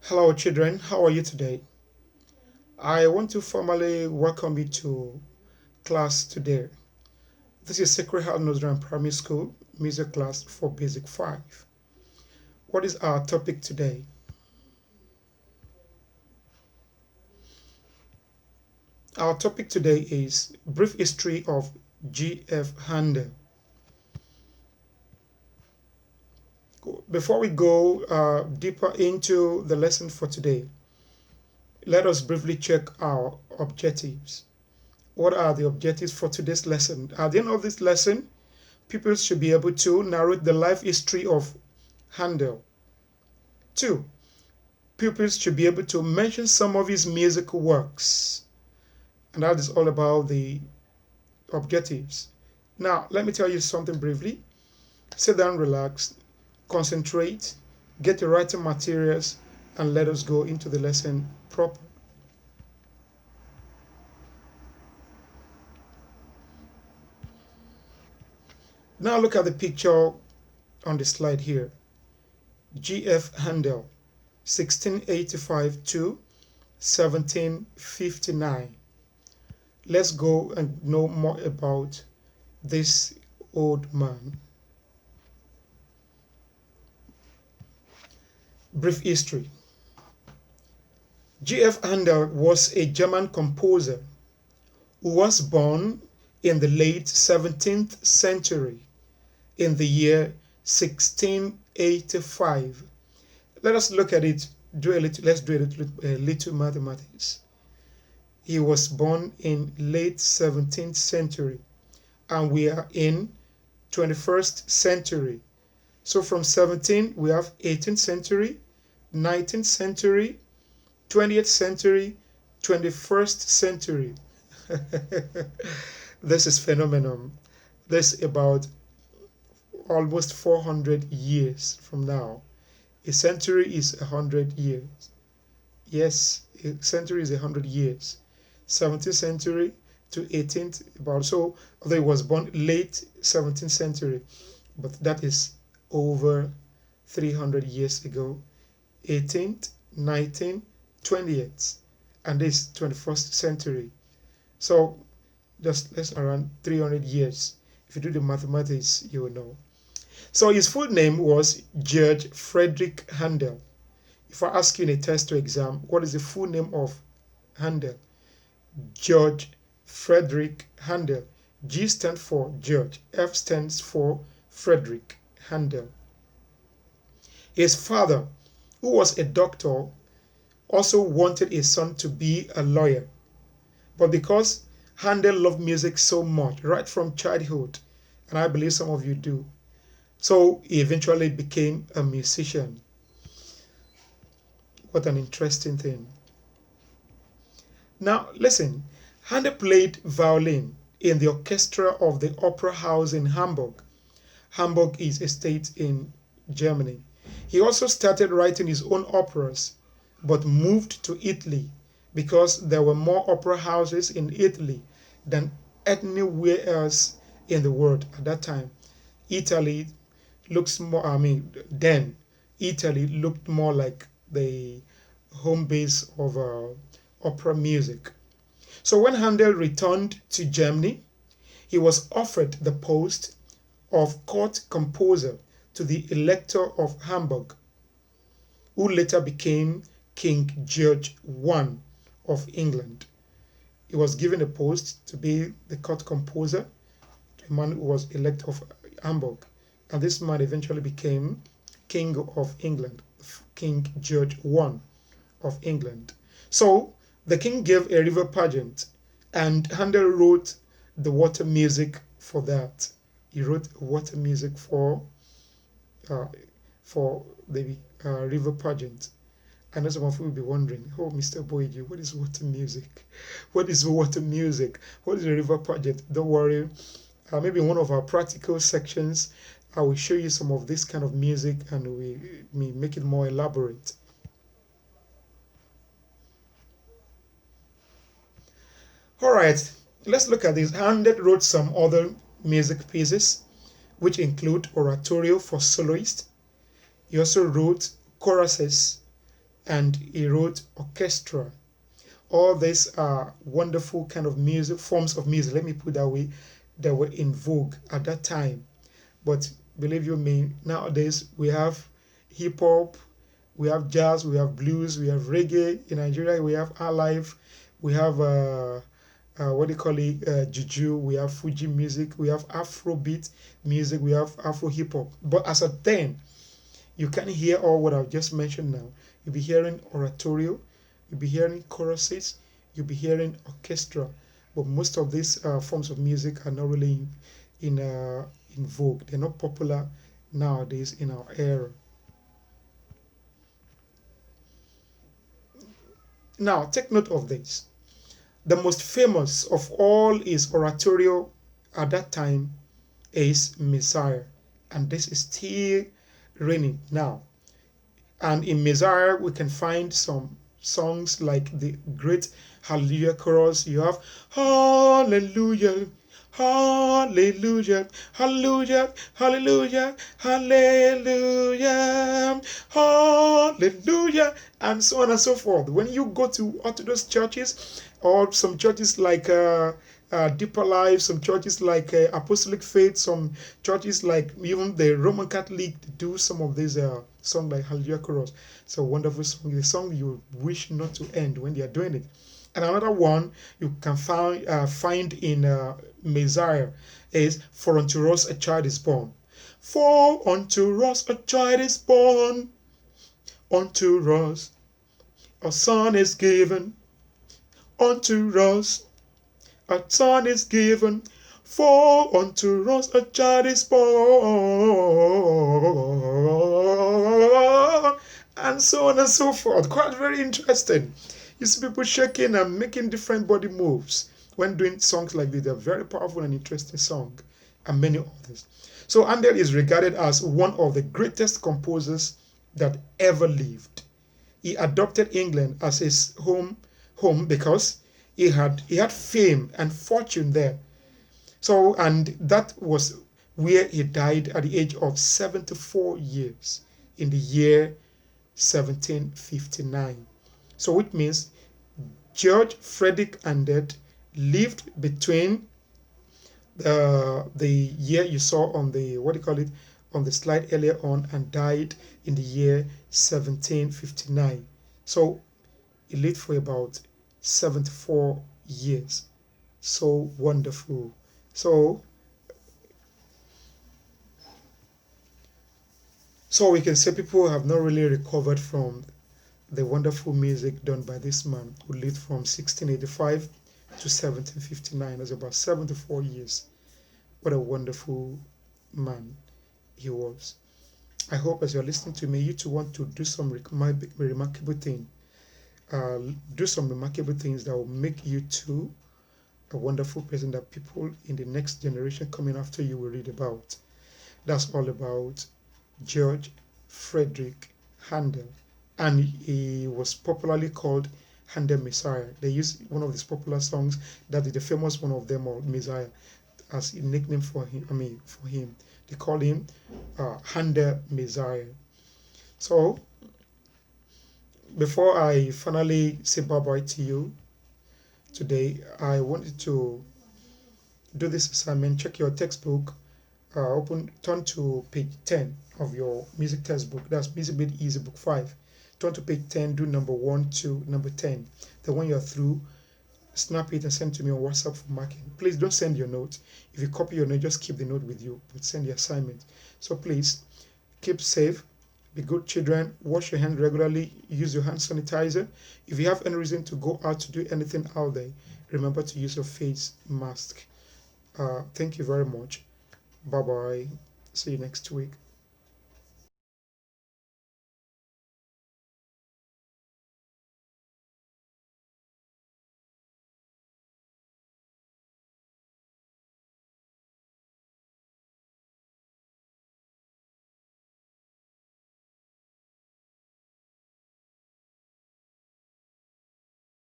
Hello, children. How are you today? I want to formally welcome you to class today. This is Sacred Heart Nursery Primary School music class for Basic 5. What is our topic today? Our topic today is brief history of G.F. Handel. Before we go deeper into the lesson for today, let us briefly check our objectives. What are the objectives for today's lesson? At the end of this lesson, pupils should be able to narrate the life history of Handel. 2. Pupils should be able to mention some of his musical works. And that is all about the objectives. Now, let me tell you something briefly. Sit down, relax, concentrate, get the writing materials, and let us go into the lesson proper. Now look at the picture on the slide here. G.F. Handel, 1685 to 1759. Let's go and know more about this old man. Brief history. G.F. Handel was a German composer who was born in the late 17th century in the year 1685. Let us look at it. Let's do a little mathematics. He was born in late 17th century and we are in 21st century. So from 17 we have 18th century, 19th century, 20th century, 21st century. This is phenomenon. This is about almost 400 years from now. A century is 100 years. Yes, a century is 100 years. 17th century to 18th, about so, although he was born late 17th century, but that is over 300 years ago. 18th, 19th, 20th, and this 21st century. So just less around 300 years. If you do the mathematics, you will know. So his full name was George Frederick Handel. If I ask you in a test or exam, what is the full name of Handel? George Frederick Handel. G stands for George, F stands for Frederick Handel. His father, who was a doctor, also wanted his son to be a lawyer. But because Handel loved music so much, right from childhood, and I believe some of you do, so he eventually became a musician. What an interesting thing. Now, listen, Handel played violin in the orchestra of the Opera House in Hamburg. Hamburg is a state in Germany. He also started writing his own operas, but moved to Italy because there were more opera houses in Italy than anywhere else in the world at that time. Italy looks more, then Italy looked more like the home base of opera music. So when Handel returned to Germany, he was offered the post of court composer to the Elector of Hamburg, who later became King George I of England. He was given a post to be the court composer to a man who was Elector of Hamburg, and this man eventually became King of England, King George I of England. So the king gave a river pageant, and Handel wrote the water music for that. He wrote water music for the river pageant. I know some of you will be wondering, oh, Mr. Boyd, what is water music? What is water music? What is a river pageant? Don't worry. Maybe in one of our practical sections, I will show you some of this kind of music and we make it more elaborate. All right, let's look at this. Handel wrote some other music pieces, which include oratorio for soloists. He also wrote choruses. and he wrote orchestra. All these are wonderful kind of music, forms of music, let me put that way, that were in vogue at that time. But believe you me, nowadays we have hip hop, we have jazz, we have blues, we have reggae. In Nigeria, we have alive, we have what do you call it, juju, we have Fuji music, we have Afrobeat music, we have Afro hip hop. But as of then, you can hear all what I've just mentioned now. You'll be hearing oratorio, you'll be hearing choruses, you'll be hearing orchestra. But most of these forms of music are not really in vogue. They're not popular nowadays in our era. Now, take note of this. The most famous of all his oratorio at that time is Messiah, and this is still reigning now. And in Messiah, we can find some songs like the great Hallelujah chorus. You have Hallelujah, Hallelujah, Hallelujah, Hallelujah, Hallelujah, Hallelujah, and so on and so forth. When you go to Orthodox churches or some churches like Deeper Life, some churches like Apostolic Faith, some churches like even the Roman Catholic do some of these songs like Hallelujah Chorus. It's a wonderful song. It's a song you wish not to end when they are doing it. And another one you can find in Messiah is For unto us a child is born. For unto us a child is born, unto us a son is given, unto us a son is given, for unto us a child is born, and so on and so forth. Quite very interesting. You see people shaking and making different body moves when doing songs like this. They're very powerful and interesting song, and many others. So Handel is regarded as one of the greatest composers that ever lived. He adopted England as his home because he had fame and fortune there. So, and that was where he died at the age of 74 years in the year 1759. So which means George Frederick Handel lived between the year you saw on the, what do you call it, on the slide earlier on, and died in the year 1759. So he lived for about 74 years. So wonderful. So we can say people have not really recovered from the wonderful music done by this man who lived from 1685 to 1759. That's about 74 years. What a wonderful man he was. I hope as you're listening to me, you too want to do some remarkable thing. Do some remarkable things that will make you too a wonderful person that people in the next generation coming after you will read about. That's all about George Frederick Handel. And he was popularly called Handel Messiah. They use one of his popular songs, that is the famous one of them, or Messiah, as a nickname for him. For him, they call him Handel Messiah. So before I finally say bye-bye to you today, I wanted to do this assignment. Check your textbook, turn to page 10 of your music textbook. That's Music Made Easy, book 5. Turn to page 10, do number 1 to number 10. Then when you're through, snap it and send to me on WhatsApp for marking. Please don't send your note. If you copy your note, just keep the note with you, but send the assignment. So please keep safe, be good children, wash your hands regularly, use your hand sanitizer. If you have any reason to go out to do anything out there, remember to use your face mask. Thank you very much. Bye bye. See you next week.